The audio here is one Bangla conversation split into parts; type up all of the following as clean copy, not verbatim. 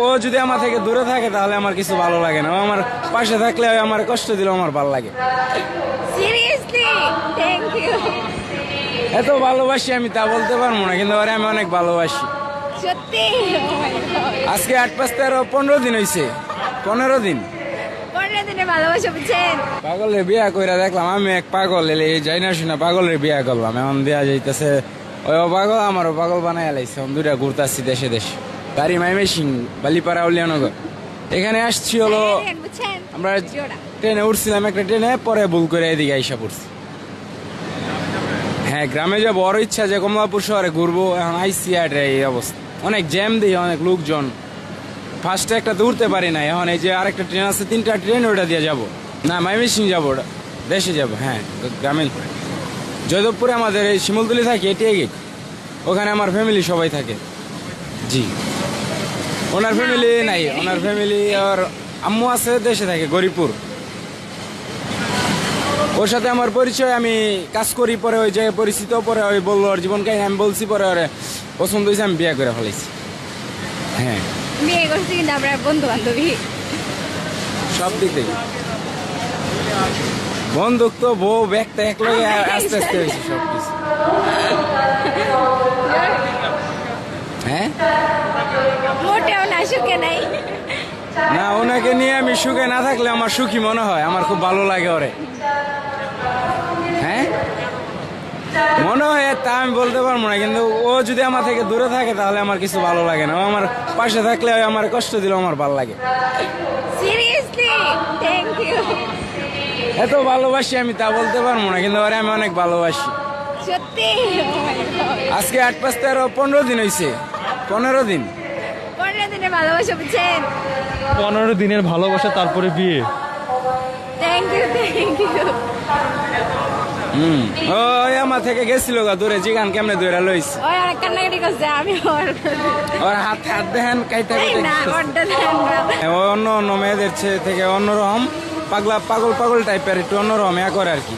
ও যদি আমার থেকে দূরে থাকে তাহলে আমার কিছু ভালো লাগে না। ও আমার পাশে থাকলে আমার কষ্ট দিলেও আমার ভালো লাগে। Seriously thank you. এত ভালোবাসি আমি তা বলতে পারবো না, কিন্তু ওরে আমি অনেক ভালোবাসি। সত্যি Oh my God. আজকে 8, 5, 13, 15 দিন হয়েছে। 15 দিন 15 দিনে ভালোবাসা বুঝছেন। পাগলের বিয়া কইরা দেখলাম। আমি এক পাগল এলে যাই না শুনে পাগলের বিয়া করলাম। এখন দেয়া যাইতেছে ওই পাগল আমারও পাগল বানাই লাইছে। আমি দুইটা ঘুরতেছি দেশে দেশে। গাড়ি মাইমেসিং বালিপাড়া উলিয়ানগর। এখানে আসছি হলো বুঝছেন আমরা জোড়া। ট্রেনে উঠছিলাম, একটা ট্রেনে, পরে ভুল করে এদিকে আইসা পড়ছি। হ্যাঁ, গ্রামে যাবো, বড় ইচ্ছা যে কমলাপুর শহরে ঘুরবো। এখন আইসি আর এই অবস্থা, অনেক জ্যাম দিই, অনেক লোকজন। ফার্স্টে একটা তো উঠতে পারি না। এখন এই যে আরেকটা ট্রেন আছে, 3টা ট্রেন, ওটা দিয়ে যাবো না, মাইমিসিং যাবো, ওটা দেশে যাবো। হ্যাঁ, গ্রামে জয়দেবপুরে আমাদের এই শিমুলতলি থাকে, এটি গেট, ওখানে আমার ফ্যামিলি সবাই থাকে। জি, ওনার ফ্যামিলি নাই, ওনার ফ্যামিলি আর আম্মু আছে দেশে থাকে গরিপুর। ওর সাথে আমার পরিচয়, আমি কাজ করি, পরে ওই জায়গায় পরিচিত, পরে ওই বললো ওর জীবন কাহিনী, আমি বলছি, পরে ওরে পছন্দ হয়েছে, আমি বিয়ে করে ফেলেছি। হ্যাঁ, বিয়ে করছি কিন্তু আমরা বন্ধু বান্ধবী। সব দিক থেকে বন্ধুত্ব, বউ, ব্যাগটা এক লগে আস্তে আস্তে হয়েছে সব কিছু। হ্যাঁ, মোটেও না সুখে নাই। না, ওনাকে নিয়ে আমি সুখে না থাকলে আমার সুখী মনে হয়, আমার খুব ভালো লাগে ওরে। হ্যাঁ, মনে হয় তা আমি বলতে পারবো না, কিন্তু ও যদি আমার থেকে দূরে থাকে তাহলে আমার কিছু ভালো লাগে না। ও আমার পাশে থাকলে আমার কষ্ট দিলেও আমার ভালো লাগে। Seriously thank you. এত ভালোবাসি আমি তা বলতে পারবো না, কিন্তু ওরে আমি অনেক ভালোবাসি। সত্যি Oh my God. আজকে 8, 5, 13, 15 দিন হয়েছে। 15 দিন 15 দিনে ভালোবাসা বুঝছেন। 15 দিনের ভালোবাসা, তারপরে বিয়ে। Thank you thank you. ওই আমার থেকে গেছিল গা দূরে, জিগান কেমনে দূরে লইছে। ওই আর কান্নাকাটি করছে, আমি ওর হাত দেখেন কাইটা না ওটা দেন না। অন্য অন্য মেয়েদের থেকে অন্যরকম, পাগল টাইপের, একটু অন্যরকম ইয়া করে আর কি।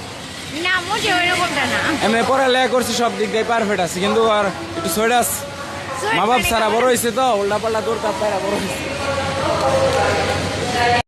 না মোটে ওইরকমটা না। এমনি পড়ালেখা করছি, সব দিক দিয়ে পারফেক্ট আছে, কিন্তু আর একটু সইডাস মা বাপ সারা বড় হয়েছে তো, উল্টা পাল্টা দৌড় কাপ বড় হয়েছে।